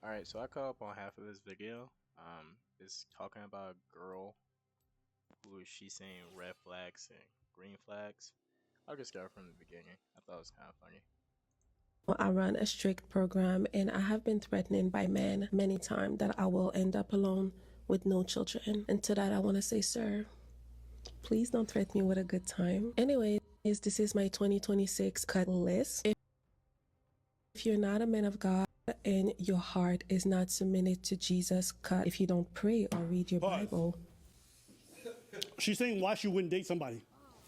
Alright, so I caught up on half of this video. It's talking about a girl who she's saying red flags and green flags. I'll just start from the beginning. I thought it was kind of funny. I run a strict program and I have been threatened by men many times that I will end up alone with no children. And to that I want to say, sir, please don't threaten me with a good time. Anyways, this is my 2026 cut list. If you're not a man of God and your heart is not submitted to Jesus, cut. If you don't pray or read your Bible. She's saying why she wouldn't date somebody.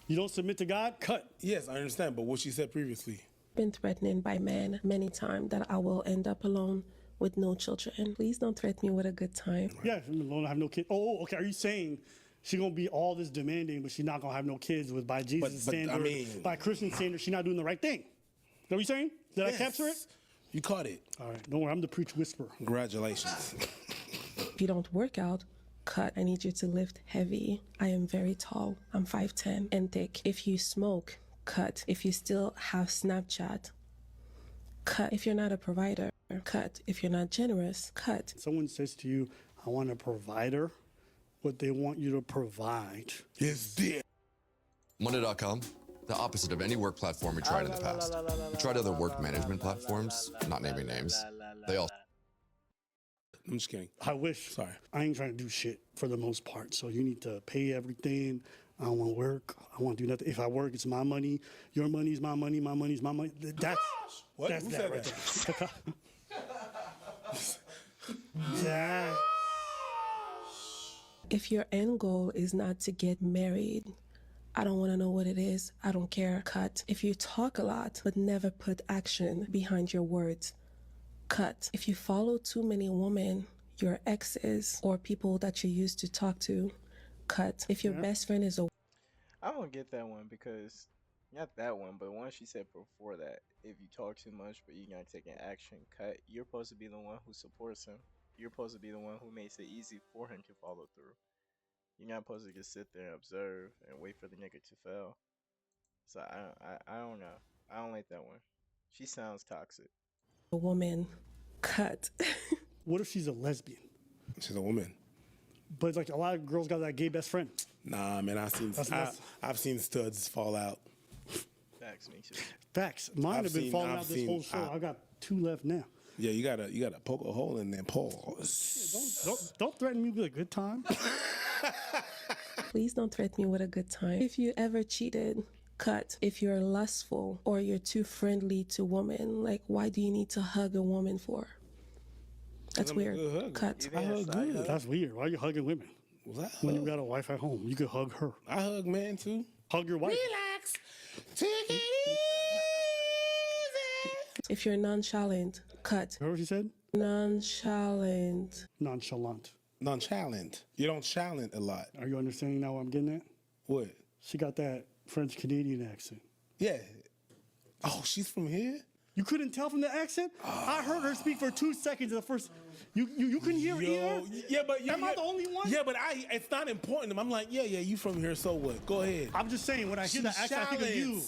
You don't submit to God? Cut. Yes, I understand, but what she said previously. Been threatened by men many times that I will end up alone with no children. Please don't threaten me with a good time. Yeah, I'm alone, I have no kids. Oh, okay. Are you saying she's gonna be all this demanding, but she's not gonna have no kids with by Jesus' standard, by Christian standard, she's not doing the right thing? Is that what you're saying? Did I capture it? You caught it. All right, don't worry, I'm the preach whisperer. Congratulations. If you don't work out, cut. I need you to lift heavy. I am very tall. I'm 5'10" and thick. If you smoke, cut. If you still have Snapchat, cut. If you're not a provider, cut. If you're not generous, cut. Someone says to you, I want a provider, what they want you to provide is this. Monday.com, the opposite of any work platform we tried in the past. We tried other work management platforms, not naming names. They all. I'm just kidding. I wish. Sorry. I ain't trying to do shit for the most part. So you need to pay everything. I don't want to work. I want to do nothing. If I work, it's my money. Your money's my money. My money's my money. That's what? That's Who that said right that? there. Yeah. If your end goal is not to get married, I don't want to know what it is. I don't care. Cut. If you talk a lot but never put action behind your words, cut. If you follow too many women, your exes or people that you used to talk to, cut. If your best friend is a I don't get that one because, not that one, but one she said before that, if you talk too much but you're not taking action, cut. You're supposed to be the one who supports him. You're supposed to be the one who makes it easy for him to follow through. You're not supposed to just sit there and observe and wait for the nigga to fail. So I don't know. I don't like that one. She sounds toxic. woman, cut. What if she's a lesbian? She's a woman. But it's like a lot of girls got that gay best friend. Nah, man, I've seen studs fall out. Facts, me too. Facts. Mine have been falling out this whole show. I got 2 left now. Yeah, you gotta poke a hole in there. Pause. Don't threaten me with a good time. Please don't threaten me with a good time. If you ever cheated, cut. If you're lustful or you're too friendly to women, like why do you need to hug a woman for? That's weird. Cut. I hug good. That's weird. Why are you hugging women? When you got a wife at home, you could hug her. I hug men too. Hug your wife. Relax. Take it easy. If you're nonchalant, cut. Heard what she said? Nonchalant. Nonchalant. Nonchalant. You don't challenge a lot. Are you understanding now what I'm getting at? What? She got that French Canadian accent. Yeah. Oh, she's from here? You couldn't tell from the accent? I heard her speak for 2 seconds. The first, you couldn't hear either. Yeah, but am I the only one? Yeah, but it's not important. I'm like, yeah, you from here, so what? Go ahead. I'm just saying when I hear the accent, I think of you.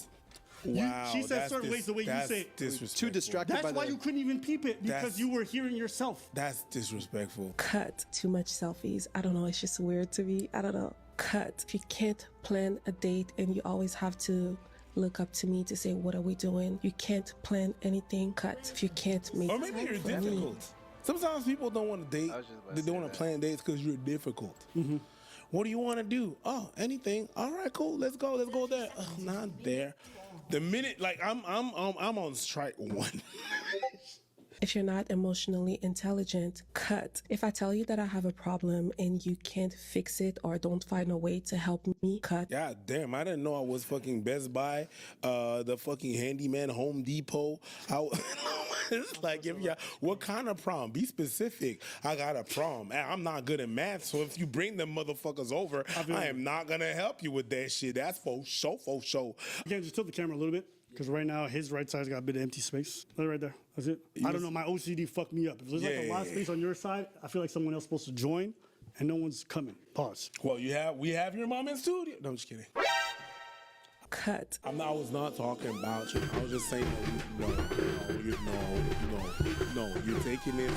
Wow, she said certain ways the way you say it. Disrespectful. Too distracted That's why you couldn't even peep it because you were hearing yourself. That's disrespectful. Cut. Too much selfies. I don't know. It's just weird to me. I don't know. Cut. If you can't plan a date and you always have to look up to me to say, what are we doing? You can't plan anything. Cut. If you can't make Or maybe you're difficult. Sometimes people don't want to date. They don't want to plan dates because you're difficult. Mm-hmm. What do you want to do? Oh, anything. All right, cool. Let's go. Let's go there. Oh, not there. The minute, like I'm on strike one. If you're not emotionally intelligent, cut. If I tell you that I have a problem and you can't fix it or don't find a way to help me, cut. God damn, I didn't know I was fucking Best Buy, the fucking handyman, Home Depot. It's like, what kind of problem? Be specific. I got a problem. I'm not good at math, so if you bring them motherfuckers over, I am not gonna help you with that shit. That's for sure, for sure. You can just tilt the camera a little bit. Because right now, his right side's got a bit of empty space. Right there. That's it. I don't know. My OCD fucked me up. If there's like a lot of space on your side, I feel like someone else is supposed to join, and no one's coming. Pause. Well, we have your mom in studio. No, I'm just kidding. Cut. I was not talking about you. I was just saying, no, you're taking this,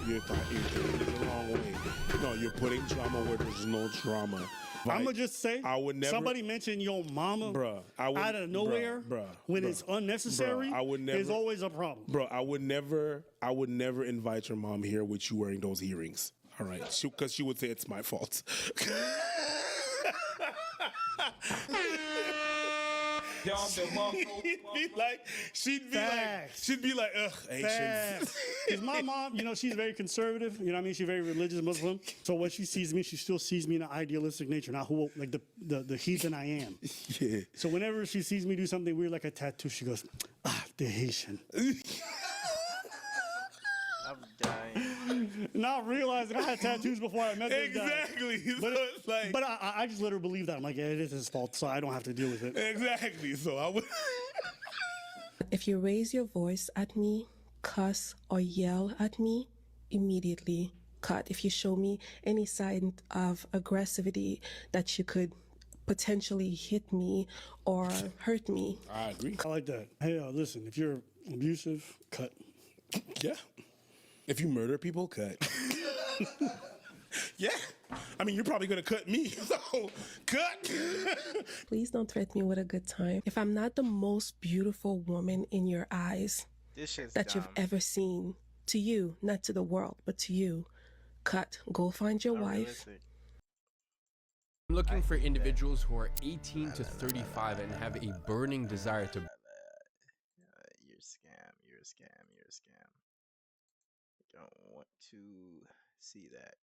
you're taking it the wrong way. No, you're putting drama where there's no drama. I'm gonna just say, I would never. Somebody mention your mama, bruh, out of nowhere, when it's unnecessary. I would never. Is always a problem, bro. I would never invite your mom here with you wearing those earrings. All right, because she would say it's my fault. she'd be like, ugh, Asians. Because my mom, she's very conservative. You know what I mean? She's very religious Muslim. So when she sees me, she still sees me in an idealistic nature, not who like the heathen I am. Yeah. So whenever she sees me do something weird like a tattoo, she goes, the Haitian. I'm dying. Not realizing I had tattoos before I met this guy. Exactly. But, so it's like, but I just let her believe that. I'm like, yeah, it is his fault, so I don't have to deal with it. Exactly. So I would. If you raise your voice at me, cuss, or yell at me, immediately cut. If you show me any sign of aggressivity that you could potentially hit me or hurt me. I agree. I like that. Hey, listen, if you're abusive, cut. Yeah. If you murder people, cut. Yeah. I mean, you're probably going to cut me, so cut. Please don't threaten me with a good time. If I'm not the most beautiful woman in your eyes that you've ever seen, to you, not to the world, but to you, cut. Go find your wife. I'm looking for individuals who are 18 to 35 and have a burning desire to... You're a scam. You're a scam. You're a scam. I don't want to see that.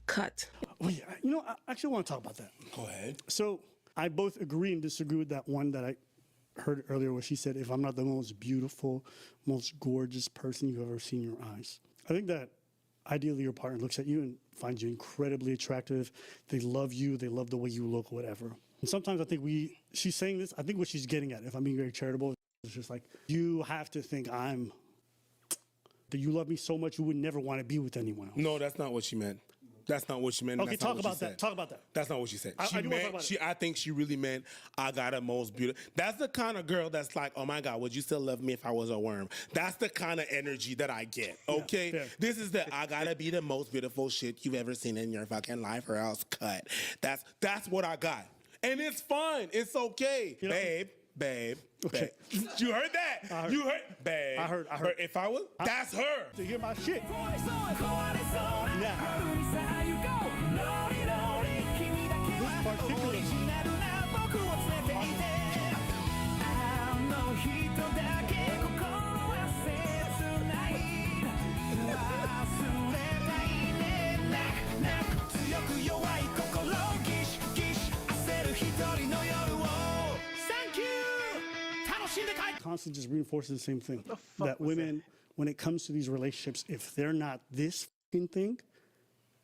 Cut. Oh, yeah. I actually want to talk about that. Go ahead. So I both agree and disagree with that one that I heard earlier where she said, if I'm not the most beautiful, most gorgeous person you've ever seen in your eyes. I think that ideally your partner looks at you and finds you incredibly attractive. They love you. They love the way you look, whatever. And sometimes I think she's saying this, I think what she's getting at, if I'm being very charitable, is just like, you have to think that you love me so much you would never want to be with anyone else. No, that's not what she meant. That's not what she meant. Okay, that's talk about that. Talk about that. That's not what she said. I do wanna talk about it. I think she really meant, I got a most beautiful. That's the kind of girl that's like, oh my God, would you still love me if I was a worm? That's the kind of energy that I get. Okay, Yeah, this is the I gotta be the most beautiful shit you've ever seen in your fucking life, or else cut. That's what I got, and it's fine. It's okay, babe. Okay. Babe. You heard that? You heard, babe. I heard. If I was, that's her. To hear my shit. Constantly just reinforces the same thing. That women, when it comes to these relationships, if they're not this thing,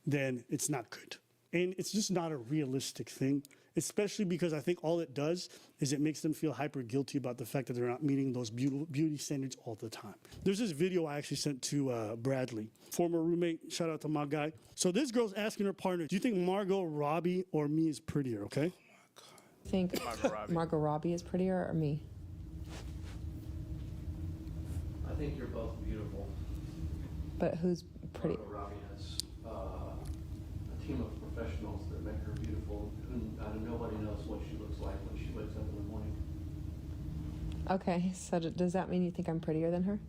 then it's not good. And it's just not a realistic thing, especially because I think all it does is it makes them feel hyper guilty about the fact that they're not meeting those beauty standards all the time. There's this video I actually sent to Bradley, former roommate, shout out to my guy. So this girl's asking her partner, do you think Margot Robbie or me is prettier, okay? Think Margot Robbie is prettier or me? I think you're both beautiful. But who's pretty? Margot Robbie has a team of professionals that make her beautiful. Nobody knows what she looks like when she wakes up in the morning. Okay, so does that mean you think I'm prettier than her?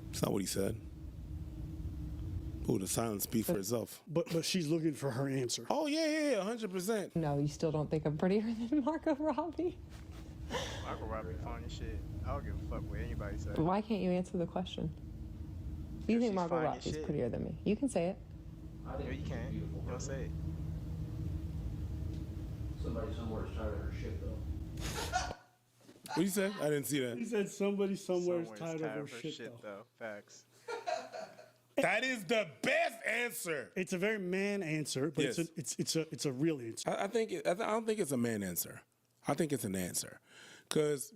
That's not what he said. Ooh, the silence speaks for itself. But she's looking for her answer. Oh, yeah, 100%. No, you still don't think I'm prettier than Margot Robbie? Margot Robbie fine as shit. I don't give a fuck what anybody says. Why can't you answer the question? You think Margot Robbie is prettier than me? You can say it. I think No, you can't. beautiful. Don't say it. Somebody somewhere is tired of her shit, though. What you say? I didn't see that. He said somebody somewhere is tired of her her shit, though. Facts. That is the best answer. It's a very man answer, but Yes. it's a real answer. I don't think it's a man answer. I think it's an answer. Cause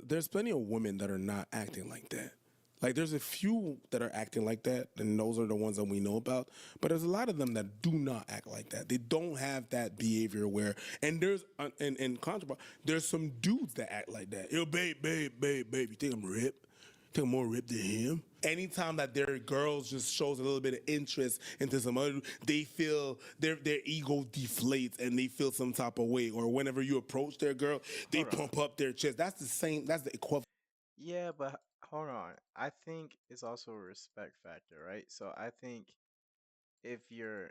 there's plenty of women that are not acting like that. Like, there's a few that are acting like that, and those are the ones that we know about. But there's a lot of them that do not act like that. They don't have that behavior where, and there's, and contrast, there's some dudes that act like that. Yo, babe, you think I'm ripped? Think I'm more ripped than him? Anytime that their girls just shows a little bit of interest into some other, they feel their ego deflates and they feel some type of way. Or whenever you approach their girl, they pump up their chest. That's the same, that's the equivalent. Yeah, but hold on. I think it's also a respect factor, right? So I think if you're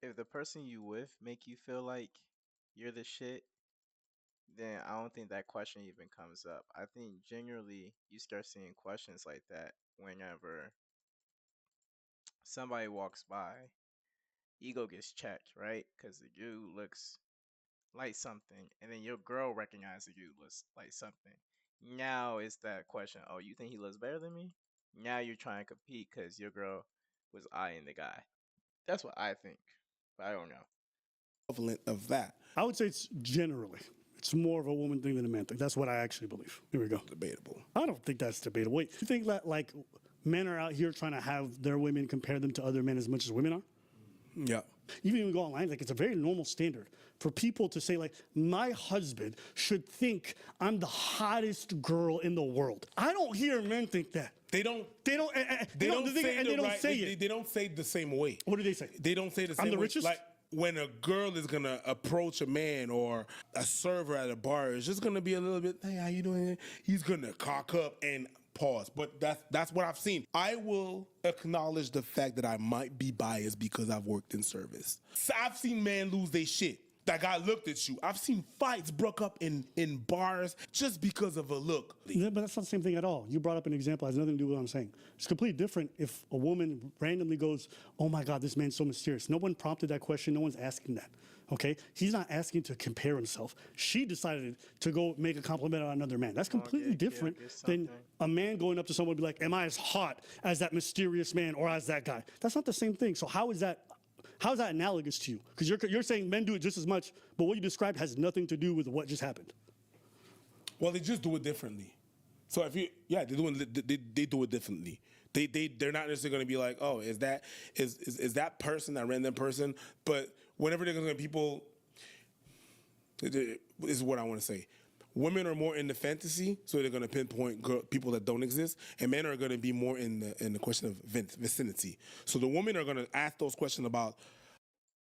if the person you with make you feel like you're the shit, then I don't think that question even comes up. I think generally you start seeing questions like that whenever somebody walks by, ego gets checked, right? Because the dude looks like something, and then your girl recognizes the dude looks like something. Now it's that question, oh, you think he looks better than me? Now you're trying to compete because your girl was eyeing the guy. That's what I think, but I don't know. Equivalent of that. I would say it's generally. It's more of a woman thing than a man thing. That's what I actually believe. Here we go. Debatable. I don't think that's debatable. Wait, you think that like men are out here trying to have their women compare them to other men as much as women are? Yeah. Even when we go online, like it's a very normal standard for people to say like, my husband should think I'm the hottest girl in the world. I don't hear men think that. They don't say it. They don't say it the same way. What do they say? They don't say it the same I'm the way. richest? Like, when a girl is gonna approach a man or a server at a bar, it's just gonna be a little bit, hey, how you doing? He's gonna cock up and pause. But that's what I've seen. I will acknowledge the fact that I might be biased because I've worked in service. So I've seen men lose their shit. That guy looked at you. I've seen fights broke up in bars just because of a look. Yeah, but that's not the same thing at all. You brought up an example. It has nothing to do with what I'm saying. It's completely different if a woman randomly goes, oh my God, this man's so mysterious. No one prompted that question. No one's asking that. Okay? He's not asking to compare himself. She decided to go make a compliment on another man. That's completely different than a man going up to someone and be like, am I as hot as that mysterious man or as that guy? That's not the same thing. So how is that analogous to you? Because you're saying men do it just as much, but what you described has nothing to do with what just happened. Well, they just do it differently. So if you, yeah, they do it differently. They're not necessarily going to be like, oh, is that person, that random person? But whenever they're going to people, this is what I want to say. Women are more in the fantasy, so they're going to pinpoint people that don't exist, and men are going to be more in the question of vicinity. So the women are going to ask those questions about.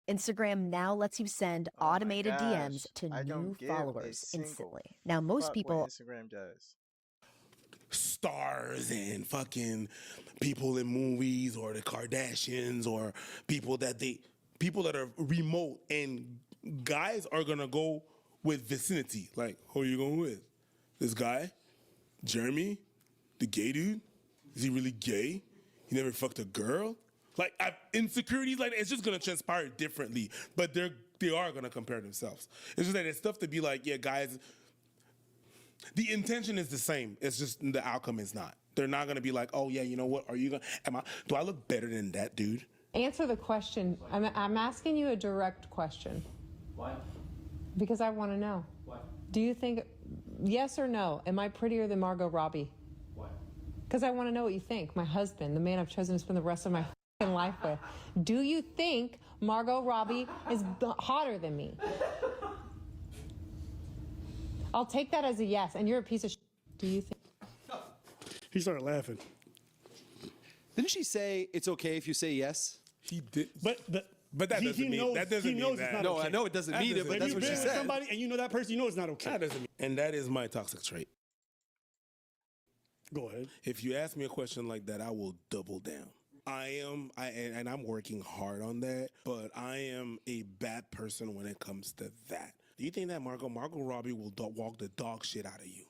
Instagram now lets you send automated DMs to new followers instantly. Now, most people. Instagram does. Stars and fucking people in movies or the Kardashians or people that are remote, and guys are going to go with vicinity. Like, who are you going with? This guy? Jeremy? The gay dude? Is he really gay? He never fucked a girl? Like, insecurities like that, it's just going to transpire differently. But they are going to compare themselves. It's just that it's stuff to be like, yeah, guys, the intention is the same. It's just the outcome is not. They're not going to be like, oh, yeah, you know what? Do I look better than that dude? Answer the question. I'm asking you a direct question. Why? Because I want to know. Why? Do you think, yes or no, am I prettier than Margot Robbie? Why? Because I want to know what you think. My husband, the man I've chosen to spend the rest of my life with. Do you think Margot Robbie is hotter than me? I'll take that as a yes, and you're a piece of shit. Do you think? He started laughing. Didn't she say it's okay if you say yes? He did. But that doesn't mean that. No, I know it doesn't mean it, but that's what she said. Somebody and you know that person, you know it's not okay. That doesn't mean, and that is my toxic trait. Go ahead. If you ask me a question like that, I will double down. And I'm working hard on that, but I am a bad person when it comes to that. Do you think that Margot Robbie will walk the dog shit out of you?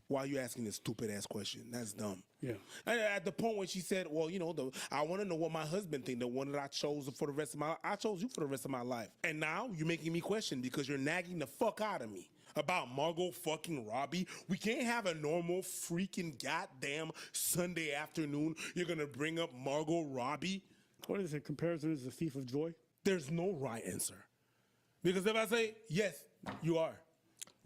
Why are you asking this stupid ass question? That's dumb. Yeah. And at the point when she said, well, you know, I want to know what my husband think, the one that I chose for the rest of my life. I chose you for the rest of my life. And now you're making me question because you're nagging the fuck out of me about Margot fucking Robbie. We can't have a normal freaking goddamn Sunday afternoon. You're going to bring up Margot Robbie? What is it? Comparison is the thief of joy? There's no right answer. Because if I say, yes, you are.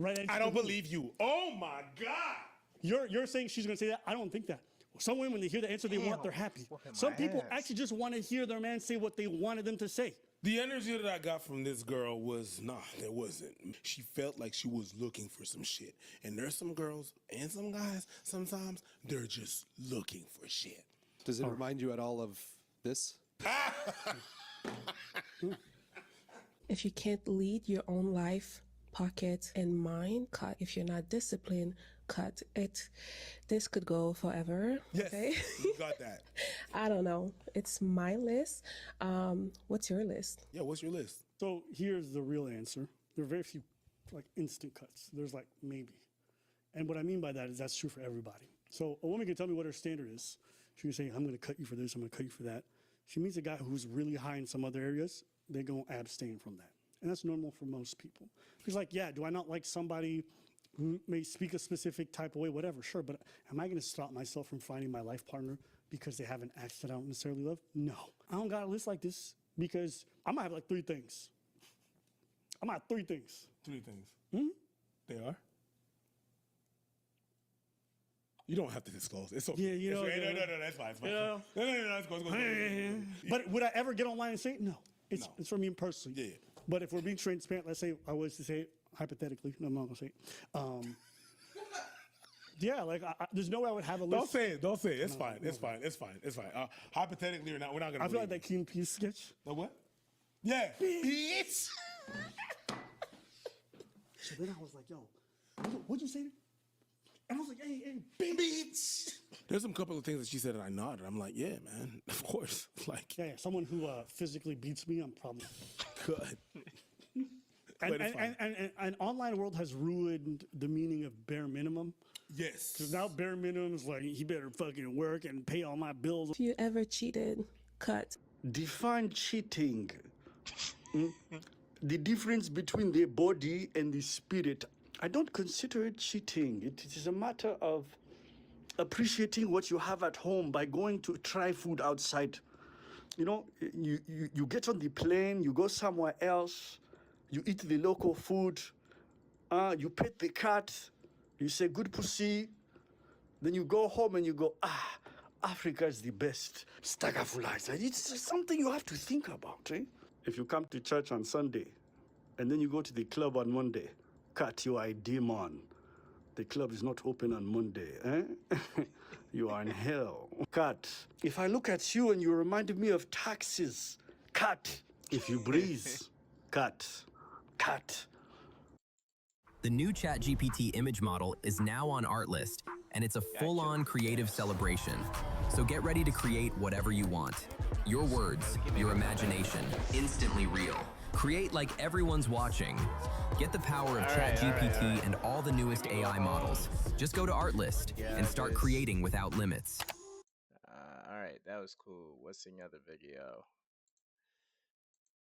Right answer. I don't believe you. Oh my God. You're saying she's going to say that? I don't think that. Some women, when they hear the answer they want, they're happy. Some people actually just want to hear their man say what they wanted them to say. The energy that I got from this girl was, there wasn't. She felt like she was looking for some shit. And there's some girls and some guys, sometimes, they're just looking for shit. Does it remind you at all of this? If you can't lead your own life, pocket, and mind, cut. If you're not disciplined, cut it. This could go forever. Yes, okay? you got that. I don't know. It's my list. What's your list? Yeah, what's your list? So here's the real answer. There are very few like instant cuts. There's like maybe. And what I mean by that is that's true for everybody. So a woman can tell me what her standard is. She can say, I'm going to cut you for this, I'm going to cut you for that. She meets a guy who's really high in some other areas, they're going to abstain from that. And that's normal for most people. Because like, yeah, do I not like somebody who may speak a specific type of way, whatever, sure, but am I going to stop myself from finding my life partner because they have an accent I don't necessarily love? No. I don't got a list like this because I might have like 3 things. I might have 3 things. 3 things. Hmm? They are? You don't have to disclose. It's okay. Yeah, you know. No, that's fine. It's fine. Yeah. No, it's go. But would I ever get online and say it? No. It's for me personally. Yeah. But if we're being transparent, let's say I was to say it hypothetically. No, I'm not going to say it. Yeah, like there's no way I would have a list. Don't say it. It's fine. It's fine. Hypothetically or not, we're not going to. I feel like that Key and Peele sketch. The what? Yeah. Bitch. So then I was like, yo, what'd you say? And I was like, hey, bitch. There's some couple of things that she said and I nodded. I'm like, yeah, man, of course. Like, yeah, someone who physically beats me, I'm probably good. And online world has ruined the meaning of bare minimum. Yes. Because now bare minimum is like, he better fucking work and pay all my bills. If you ever cheated, cut. Define cheating. The difference between the body and the spirit. I don't consider it cheating. It is a matter of appreciating what you have at home by going to try food outside. You know, you get on the plane, you go somewhere else, you eat the local food, you pet the cat, you say good pussy, then you go home and you go, Africa is the best. Stagafulaiza. It's something you have to think about, eh? If you come to church on Sunday and then you go to the club on Monday, cut, you are a demon. The club is not open on Monday, eh? You are in hell. Cut. If I look at you and you remind me of taxes, cut. If you breathe, cut. Cut. The new ChatGPT image model is now on Artlist, and it's a full-on creative celebration. So get ready to create whatever you want. Your words, your imagination, instantly real. Create like everyone's watching. Get the power of ChatGPT and all the newest AI models. Just go to Artlist and start creating without limits. All right, that was cool. What's another video?